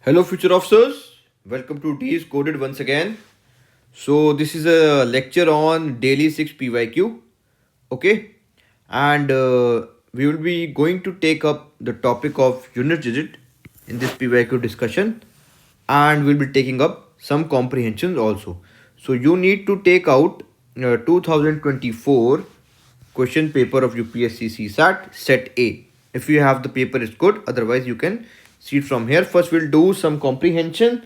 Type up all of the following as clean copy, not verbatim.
Hello, future officers. Welcome to T is Coded once again. So, this is a lecture on daily 6 PYQ. Okay, and we will be going to take up the topic of unit digit in this PYQ discussion, and we'll be taking up some comprehensions also. So, you need to take out 2024 question paper of UPSC CSAT set A. If you have the paper, it's good. Otherwise, you can see it from here. First, we'll do some comprehension,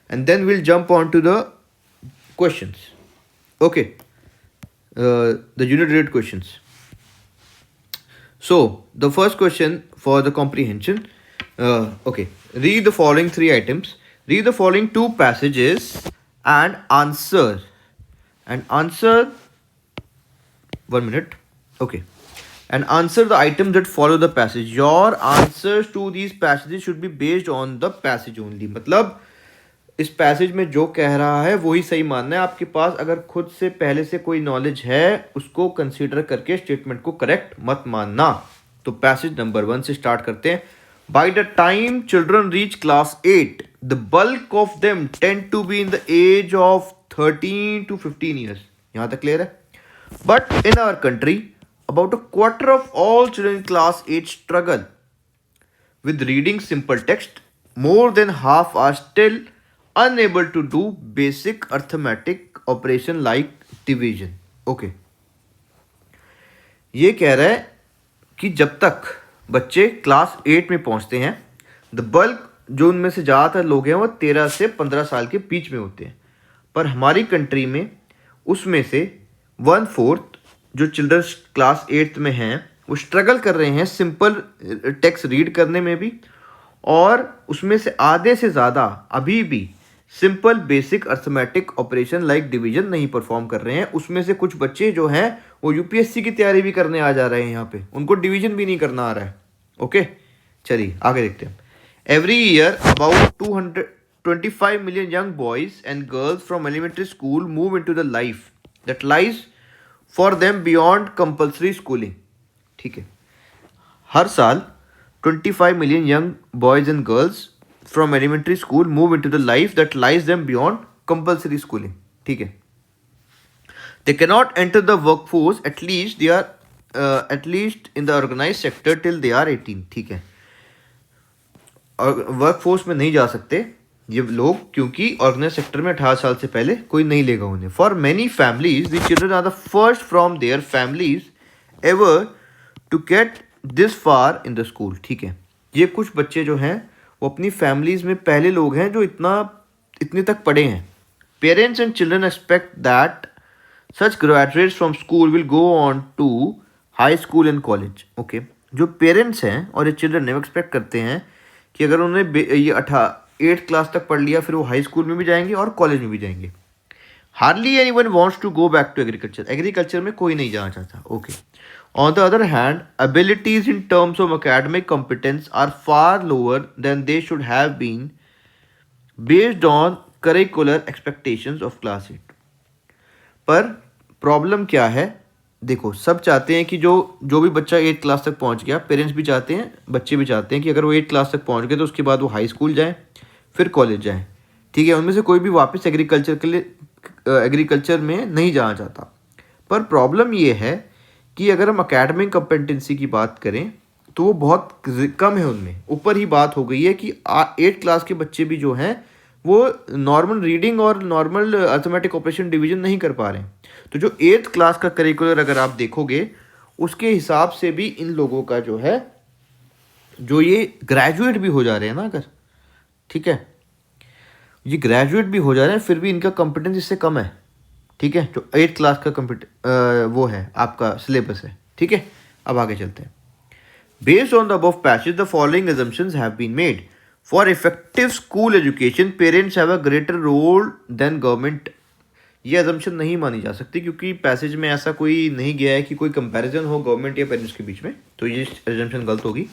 and then we'll jump on to the questions. Okay, the unit rate questions. So, the first question for the comprehension. Okay, read the following three items. Read the following two passages and answer. And answer. 1 minute. Okay. And answer the items that follow the passage. Your answers to these passages should be based on the passage only. मतलब इस passage में जो कह रहा है वही सही मानना है. आपके पास अगर खुद से पहले से कोई नॉलेज है उसको कंसीडर करके स्टेटमेंट को करेक्ट मत मानना. तो पैसेज नंबर 1 से स्टार्ट करते हैं. By the time children reach class 8 the bulk of them tend to be in the age of 13 to 15 years. यहाँ तक क्लियर है. But in our country about a quarter of all children in class 8 struggle with reading simple text. More than half are still unable to do basic arithmetic operation like division. Okay. ये कह रहा है कि जब तक बच्चे class 8 में पहुंचते हैं द बल्क जो उनमें से ज़्यादातर लोग हैं वो 13 से 15 साल के बीच में होते हैं. पर हमारी कंट्री में उसमें से 1/4 जो चिल्ड्रंस क्लास 8 में हैं वो स्ट्रगल कर रहे हैं सिंपल टेक्स्ट रीड करने में भी, और उसमें से आधे से ज़्यादा अभी भी simple basic arithmetic operation like division नहीं परफॉर्म कर रहे हैं. उसमें से कुछ बच्चे जो हैं वो यूपीएससी की तैयारी भी करने आ जा रहे हैं. यहाँ पे उनको डिवीजन भी नहीं करना आ रहा है. ओके, चलिए आगे देखते हैं. Every year about 225 million young boys and girls from elementary school move into the life that lies for them beyond compulsory schooling. ठीक है, हर साल 25 million young boys and girls from elementary school move into the life that lies them beyond compulsory schooling. ठीक है, they cannot enter the work force at least in the organise sector till they are 18. ठीक है, और work force में नहीं जा सकते ये लोग क्योंकि ऑर्गेनाइज सेक्टर में 18 साल से पहले कोई नहीं लेगा उन्हें. For many families the children are the first from their families ever to get this far in the school. ठीक है, ये कुछ बच्चे जो हैं वो अपनी फैमिलीज में पहले लोग हैं जो इतने तक पढ़े हैं. Parents and children expect that such graduates from school will go on to high school and college. Okay, जो पेरेंट्स हैं और ये चिल्ड्रन है वो एक्सपेक्ट करते हैं कि अगर उन्होंने ये 8th क्लास तक पढ़ लिया फिर वो हाई स्कूल में भी जाएंगे और कॉलेज में भी जाएंगे. Hardly anyone wants to go back to agriculture. Agriculture में कोई नहीं जाना चाहता. Okay, on the other hand abilities in terms of academic competence are far lower than they should have been based on curricular expectations of class 8. पर problem क्या है, देखो सब चाहते हैं कि जो भी बच्चा 8th क्लास तक पहुंच गया, पेरेंट्स भी चाहते हैं बच्चे भी चाहते हैं कि अगर वो 8th क्लास तक पहुंच गए तो उसके बाद वो हाई स्कूल जाएं फिर कॉलेज जाएं. ठीक है, उनमें से कोई भी वापस एग्रीकल्चर में नहीं जाना चाहता. पर प्रॉब्लम ये है कि अगर हम अकेडमिक कॉम्पिटेंसी की बात करें तो वो बहुत कम है. उनमें ऊपर ही बात हो गई है कि 8th क्लास के बच्चे भी जो हैं वो नॉर्मल रीडिंग और नॉर्मल अर्थमेटिक ऑपरेशन डिवीजन नहीं कर पा रहे हैं. तो जो 8th क्लास का करिकुलर अगर आप देखोगे उसके हिसाब से भी इन लोगों का जो है जो ये ग्रेजुएट भी हो जा रहे हैं ना, अगर ठीक है ये ग्रेजुएट भी हो जा रहे हैं फिर भी इनका कॉम्पिटेंस इससे कम है. ठीक है, जो 8th क्लास का वो है आपका सिलेबस है. ठीक है, अब आगे चलते हैं. Based on the above passage the following assumptions have been made. For effective school education parents have a greater role than government. ये अजम्पशन नहीं मानी जा सकती क्योंकि पैसेज में ऐसा कोई नहीं गया है कि कोई कंपैरिजन हो गवर्नमेंट या पेरेंट्स के बीच में, तो ये अजम्पशन गलत होगी.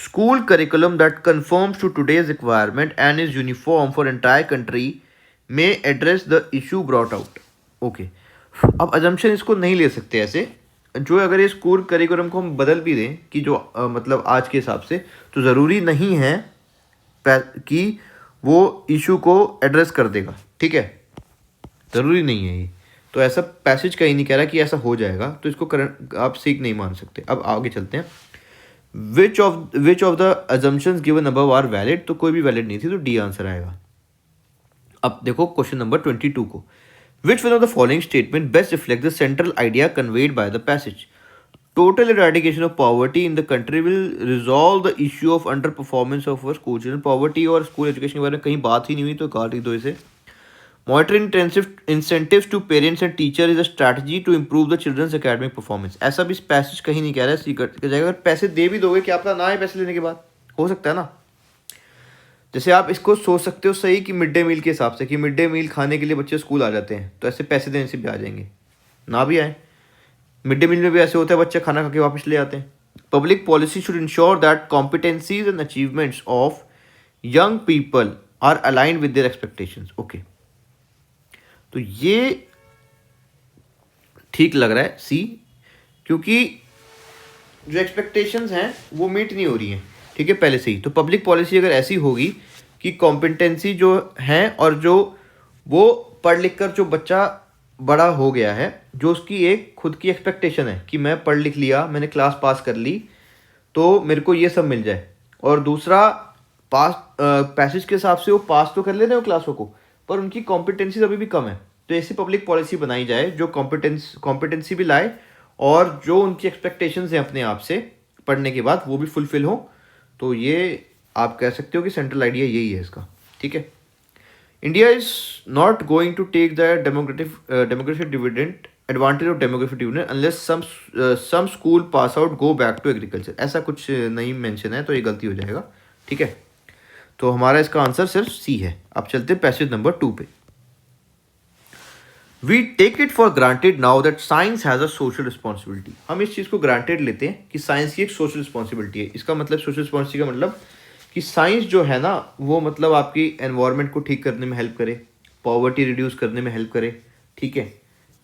School curriculum that conforms to today's requirement and is uniform for entire country may address the issue brought out. Okay, अब अजम्पशन इसको नहीं ले सकते ऐसे जो अगर ये स्कूल करिकुलम को हम बदल भी दें कि जो मतलब आज के हिसाब से, तो ज़रूरी नहीं है कि वो इशू को एड्रेस कर देगा, ठीक है, ज़रूरी नहीं है ये। तो ऐसा पैसेज कहीं नहीं कह रहा कि ऐसा हो जाएगा, तो इसको करंट आप सीख नहीं मान सकते। अब आगे चलते हैं। Which of the assumptions given above are valid, तो कोई भी वैलिड नहीं थी, तो डी आंसर आएगा। अब देखो क्वेश्चन नंबर 22 को, which one of the following statement best reflect the central idea conveyed by the passage. Total eradication of poverty in the country will resolve the issue of under performance of school children. Poverty और school education के बारे में कहीं बात ही नहीं हुई, तो काट ही दो इसे। Monitoring incentives to parents and teacher is a strategy to improve the children's academic performance. ऐसा भी पैसेज कहीं नहीं कह रहा है सीक्रेट जाएगा। अगर पैसे दे भी दोगे, क्या पता ना आए पैसे लेने के बाद, हो सकता है ना। जैसे आप इसको सोच सकते हो सही कि मिड डे मील के हिसाब से, कि मिड डे मील खाने के लिए बच्चे स्कूल आ जाते हैं, तो ऐसे पैसे देने से भी आ जाएंगे, ना भी आए। मिड डे मील में भी ऐसे होता है, बच्चे खाना खा के वापस ले आते हैं। Public policy should ensure that competencies and achievements of young people are aligned with their expectations. Okay, तो ये ठीक लग रहा है सी, क्योंकि जो एक्सपेक्टेशंस हैं वो मीट नहीं हो रही हैं, ठीक है, पहले से ही। तो पब्लिक पॉलिसी अगर ऐसी होगी कि कॉम्पिटेंसी जो है और जो वो पढ़ लिख कर जो बच्चा बड़ा हो गया है, जो उसकी एक खुद की एक्सपेक्टेशन है कि मैं पढ़ लिख लिया, मैंने क्लास पास कर ली, तो मेरे को ये सब मिल जाए। और दूसरा, पैसेज के हिसाब से वो पास तो कर ले रहे हो क्लासों को, पर उनकी कॉम्पिटेंसी अभी भी कम है। तो ऐसी पब्लिक पॉलिसी बनाई जाए जो कॉम्पिटेंसी भी लाए, और जो उनकी एक्सपेक्टेशंस हैं अपने आप से पढ़ने के बाद, वो भी फुलफिल हो। तो ये आप कह सकते हो कि सेंट्रल आइडिया यही है इसका, ठीक है। India is not going to take the demographic dividend advantage of demographic dividend unless some school pass out go back to agriculture. ऐसा कुछ नहीं मेंशन है, तो ये गलती हो जाएगा, ठीक है। तो हमारा इसका आंसर सिर्फ सी है। अब चलते हैं पैसेज नंबर 2 पे। We take it for granted now that science has a social responsibility. हम इस चीज़ को ग्रांटेड लेते हैं कि साइंस की एक सोशल रिस्पॉन्सिबिलिटी है। इसका मतलब, सोशल रिस्पॉन्सिबिलिटी का मतलब कि साइंस जो है ना, वो मतलब आपकी एनवायरनमेंट को ठीक करने में हेल्प करे, पॉवर्टी रिड्यूस करने में हेल्प करे, ठीक है,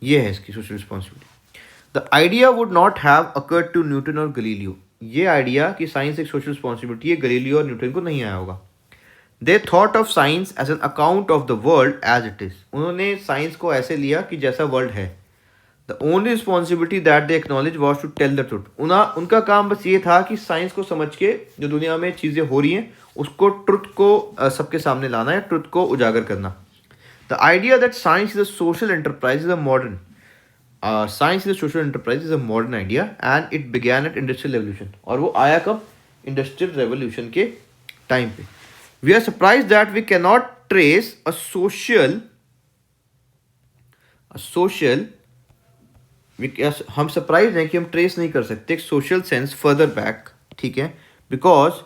ये है इसकी social responsibility. The idea would not have occurred to Newton और गलीलियो। ये आइडिया कि साइंस एक सोशल रिस्पॉन्सिबिलिटी है, गलीलियो और न्यूटन को नहीं आया होगा। They thought of science as an account of the world as it is. उन्होंने साइंस को ऐसे लिया कि जैसा वर्ल्ड है। The only responsibility that they acknowledge was to tell the truth. उनका काम बस ये था कि साइंस को समझ के जो दुनिया में चीज़ें हो रही हैं उसको, ट्रुथ को सबके सामने लाना है, ट्रुथ को उजागर करना। The idea that science is a social enterprise is a modern science is a social enterprise is a modern idea and it began at industrial revolution. और वो आया कब? इंडस्ट्रियल रेवोल्यूशन के टाइम पे। We are surprised that we cannot trace a social हम surprise हैं कि हम ट्रेस नहीं कर सकते सोशल सेंस फर्दर बैक, ठीक है, because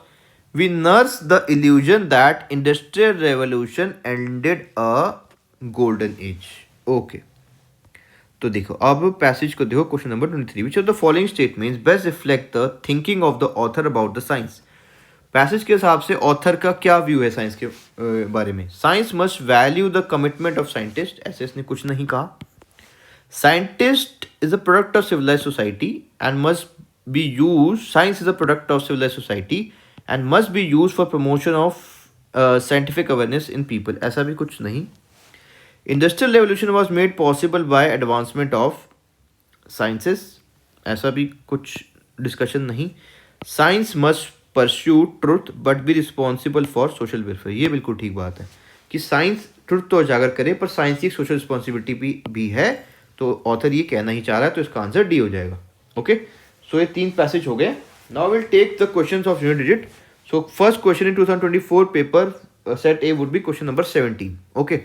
we nurse the illusion that industrial revolution ended a golden age. Okay, तो देखो अब पैसेज को देखो, question number 23। Which of the following statements best reflect the thinking of the author about the science. Passage के हिसाब से author का क्या व्यू है साइंस के बारे में? Science must value the commitment of scientist. ऐसे इसने कुछ नहीं कहा। Scientist is a product of civilise society and must be use. Science is a product of civilise society and must be use for promotion of scientific awareness in people. ऐसा भी कुछ नहीं। Industrial revolution was made possible by advancement of sciences. ऐसा भी कुछ discussion नहीं। Science must pursue truth but be responsible for social welfare. ये बिल्कुल ठीक बात है कि साइंस ट्रुथ तो उजागर करे, पर साइंस की सोशल रिस्पॉन्सिबिलिटी भी है। तो ऑथर ये कहना ही चाह रहा है, तो इसका आंसर डी हो जाएगा। ओके, सो ये 3 पैसेज हो गए। Now will take the questions of unit digit. So first question in 2024 paper set A would be question number 17। Okay,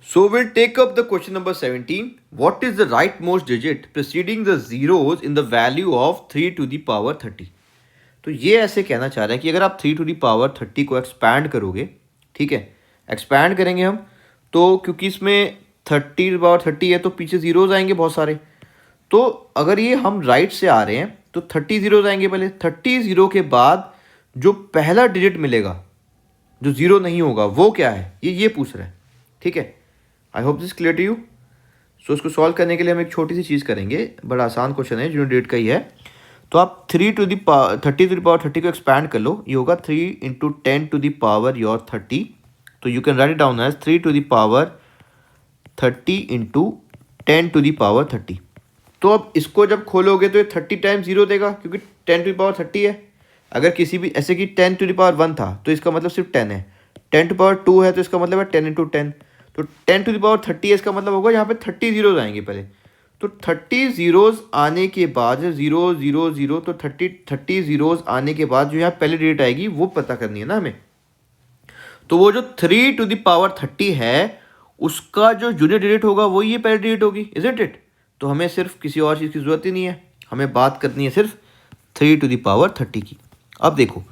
so we'll take up the question number 17. What is the rightmost digit preceding the zeros in the value of 3 to the power 30? तो ये ऐसे कहना चाह रहे हैं कि अगर आप 3 to the power 30 को एक्सपैंड करोगे, ठीक है, एक्सपैंड करेंगे हम, तो क्योंकि इसमें 30 to the power 30 है, तो पीछे जीरोज आएंगे बहुत सारे। तो अगर ये हम राइट से आ रहे हैं तो 30 जीरोज आएंगे पहले। 30 जीरो के बाद जो पहला डिजिट मिलेगा जो जीरो नहीं होगा वो क्या है, ये पूछ रहा है, ठीक है। I hope this clear to you. So इसको सॉल्व करने के लिए हम एक छोटी सी चीज़ करेंगे। बड़ा आसान क्वेश्चन है, यूनिट डिजिट का ही है। तो आप 30 को एक्सपैंड कर लो, ये होगा 3 into 10 to the power your 30, तो you can write it down as 3 to the power 30 into 10 to the power 30। तो अब इसको जब खोलोगे तो ये 30 टाइम्स 0 देगा, क्योंकि 10 टू द पावर 30 है। अगर किसी भी ऐसे कि 10 टू द पावर 1 था तो इसका मतलब सिर्फ 10 है, 10 टू पावर 2 है तो इसका मतलब है 10 इंटू 10, तो 10 टू द पावर 30 है, इसका मतलब होगा यहाँ पे 30 जीरोज आएंगे पहले। तो 30 जीरोज आने के बाद 0 0 0, तो 30 जीरोज आने के बाद जो यहाँ पहले डिजिट आएगी वो पता करनी है ना हमें। तो वो जो 3 टू द पावर 30 है उसका जो जूनियर डिजिट होगा वो ये पहले डिजिट होगी, इजंट इट। तो हमें सिर्फ किसी और चीज़ की ज़रूरत ही नहीं है, हमें बात करनी है सिर्फ 3 टू द पावर 30 की। अब देखो,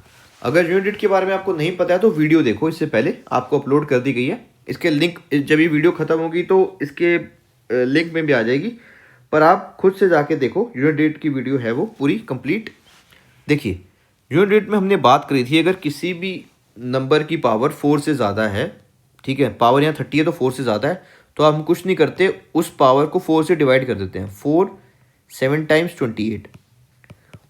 अगर जूनियर डिजिट के बारे में आपको नहीं पता है तो वीडियो देखो, इससे पहले आपको अपलोड कर दी गई है, इसके लिंक जब ये वीडियो ख़त्म होगी तो इसके लिंक में भी आ जाएगी, पर आप खुद से जाके देखो, जूनियर डिजिट की वीडियो है वो पूरी कंप्लीट। देखिए जूनियर डिजिट में हमने बात करी थी, अगर किसी भी नंबर की पावर 4 से ज़्यादा है, ठीक है, पावर यहाँ 30 है तो 4 से ज़्यादा है, तो हम कुछ नहीं करते, उस पावर को 4 से डिवाइड कर देते हैं, 4 7 टाइम्स 28,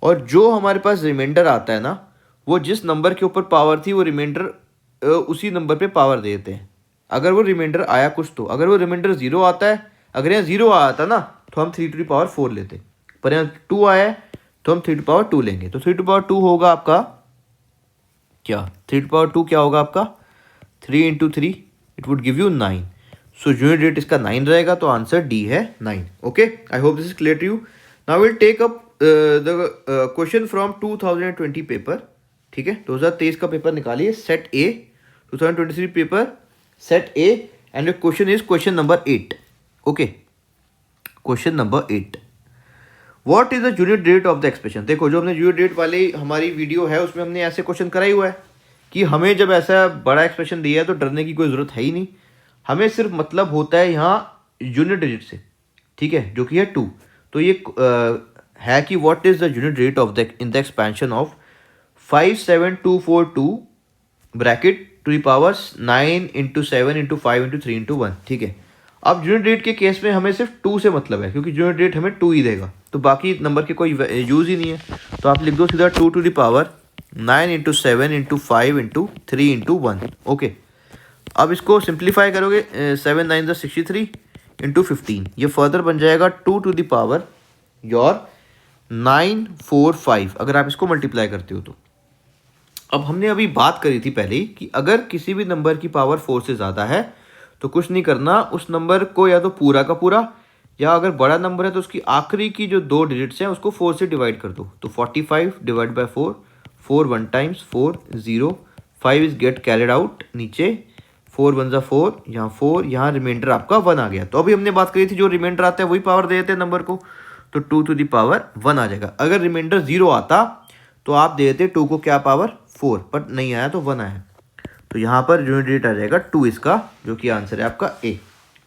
और जो हमारे पास रिमाइंडर आता है ना, वो जिस नंबर के ऊपर पावर थी वो रिमाइंडर उसी नंबर पे पावर दे देते हैं। अगर वो रिमाइंडर आया कुछ, तो अगर वो रिमाइंडर 0 आता है, अगर यहाँ 0 आया था ना तो हम 3 टू द पावर 4 लेते, पर यहाँ 2 आया है तो हम 3 टू पावर 2 लेंगे। तो 3 टू पावर 2 होगा आपका क्या, 3 टू पावर 2 क्या होगा आपका, 3 into 3 it would give you 9। So junior digit इसका 9 रहेगा, तो आंसर डी है 9। Okay, I hope this is clear to you. Now will take up the question from 2020 paper, ठीक है, 2023 का पेपर निकालिए, set A, 2023 paper set A, and the question is question number 8। Okay, question number 8, what is the junior digit of the expression. देखो, जो हमने junior digit वाली हमारी video है उसमें हमने ऐसे क्वेश्चन कराई हुआ है कि हमें जब ऐसा बड़ा एक्सप्रेशन दिया है तो डरने की कोई ज़रूरत है ही नहीं, हमें सिर्फ मतलब होता है यहाँ जूनियर डिजिट से, ठीक है, जो कि है 2। तो ये है कि what is the junior digit of the in the expansion of 57242 bracket to the power 9 into 7 into 5 into 3 into 1, ठीक है। अब जूनियर डिजिट के केस में हमें सिर्फ 2 से मतलब है, क्योंकि जूनियर डिजिट हमें 2 ही देगा, तो बाकी नंबर के कोई यूज़ ही नहीं है, तो आप लिख दो सीधा 2 to the power 9 into 7 into 5 into 3 into 1। Okay, अब इसको सिंप्लीफाई करोगे, 7 9 63 इंटू 15, ये फर्दर बन जाएगा 2 टू द पावर योर 945, अगर आप इसको मल्टीप्लाई करते हो तो। अब हमने अभी बात करी थी पहले ही कि अगर किसी भी नंबर की पावर 4 से ज़्यादा है तो कुछ नहीं करना, उस नंबर को या तो पूरा का पूरा, या अगर बड़ा नंबर है तो उसकी आखिरी की जो 2 डिजिट्स हैं उसको 4 से डिवाइड कर दो। तो 45 divide by 4, 4 1 times 4 0, 5 is get carried out, नीचे 4 1 4, यहाँ 4, यहाँ रिमाइंडर आपका 1 आ गया। तो अभी हमने बात करी थी जो रिमाइंडर आता है वही पावर दे देते हैं नंबर को, तो 2 टू द पावर 1 आ जाएगा। अगर रिमाइंडर 0 आता तो आप दे देते 2 को क्या पावर 4, पर नहीं आया तो 1 आया, तो यहाँ पर जूनियर डिजिट आ जाएगा 2 इसका, जो कि आंसर है आपका ए,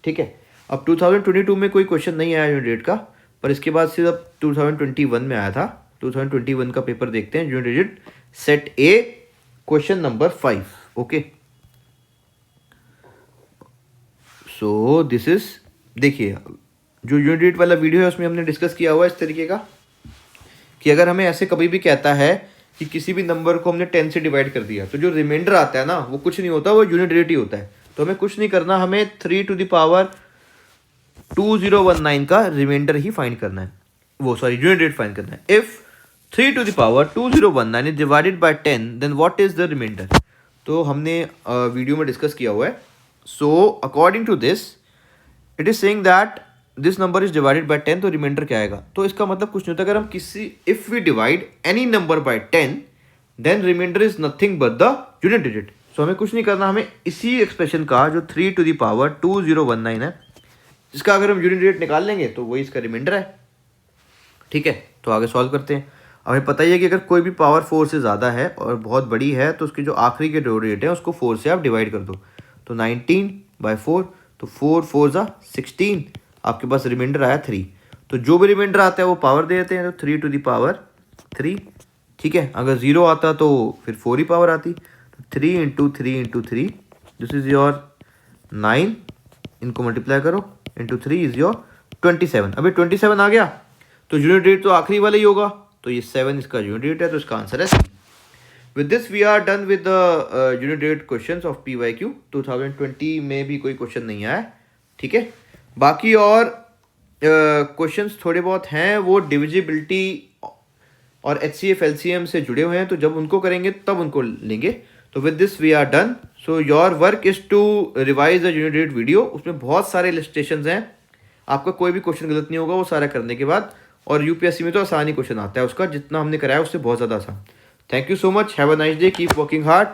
ठीक है। अब 2022 में कोई क्वेश्चन नहीं आया जूनियर डिजिट का, पर इसके बाद सिर्फ 2021 में आया था। 2021 का पेपर देखते हैं, junior digit set A, question number 5। Okay, so this is, देखिए जो जूनियर डिजिट वाला वीडियो है उसमें हमने डिस्कस किया हुआ है इस तरीके का कि अगर हमें ऐसे कभी भी कहता है कि किसी भी नंबर को हमने 10 से डिवाइड कर दिया, तो जो रिमाइंडर आता है ना वो कुछ नहीं होता, वो जूनियर डिजिट ही होता है। तो हमें कुछ नहीं करना, हमें 3 टू द पावर 2019 का रिमाइंडर ही फाइंड करना है, वो सॉरी जूनियर डिजिट फाइंड करना है। If 3 to the power 2019 is divided by 10, then what is the remainder. तो हमने वीडियो में डिस्कस किया हुआ है। So according to this it is saying that this number is divided by 10, तो reminder क्या आएगा। तो इसका मतलब कुछ नहीं होता, अगर हम किसी if we divide any number by 10 then remainder is nothing but the junior digit. So हमें कुछ नहीं करना, हमें इसी एक्सप्रेशन का जो 3 टू द पावर 2019 है, जिसका अगर हम जूनियर डिजिट निकाल लेंगे तो वही इसका रिमाइंडर है, ठीक है। तो आगे सॉल्व करते हैं। हमें पता ही है कि अगर कोई भी पावर 4 से ज़्यादा है और बहुत बड़ी है तो उसकी जो आखिरी के 2 डिजिट है उसको 4 से आप डिवाइड कर दो, तो 19 बाई 4, तो 4 4 ज़ा 16, आपके पास रिमाइंडर आया 3। तो जो भी रिमाइंडर आता है वो पावर दे देते हैं, तो 3 टू द पावर 3, ठीक है। अगर 0 आता तो फिर 4 ही पावर आती, तो 3 into 3 into 3, this is your 9, इनको मल्टीप्लाई करो, इंटू 3 इज योर 27। अभी 27 आ गया तो जूनियर डिजिट तो आखिरी वाला ही होगा, तो ये 7 इसका यूनिट डेट है, तो इसका आंसर है C. With this we are done with the unit date questions of PYQ। 2020 में भी कोई क्वेश्चन नहीं आया, ठीक है। बाकी और क्वेश्चंस थोड़े बहुत हैं, वो डिविजिबिलिटी और HCF LCM से जुड़े हुए हैं, तो जब उनको करेंगे तब उनको लेंगे। तो with this we are done. So your work is to revise the unit date video. उसमें बहुत सारे इलस्ट्रेशंस हैं, आपका कोई भी क्वेश्चन गलत नहीं होगा वो सारा करने के बाद। और UPSC में तो आसानी क्वेश्चन आता है उसका, जितना हमने कराया उससे बहुत ज़्यादा आसान। Thank you so much, have a nice day, keep working hard.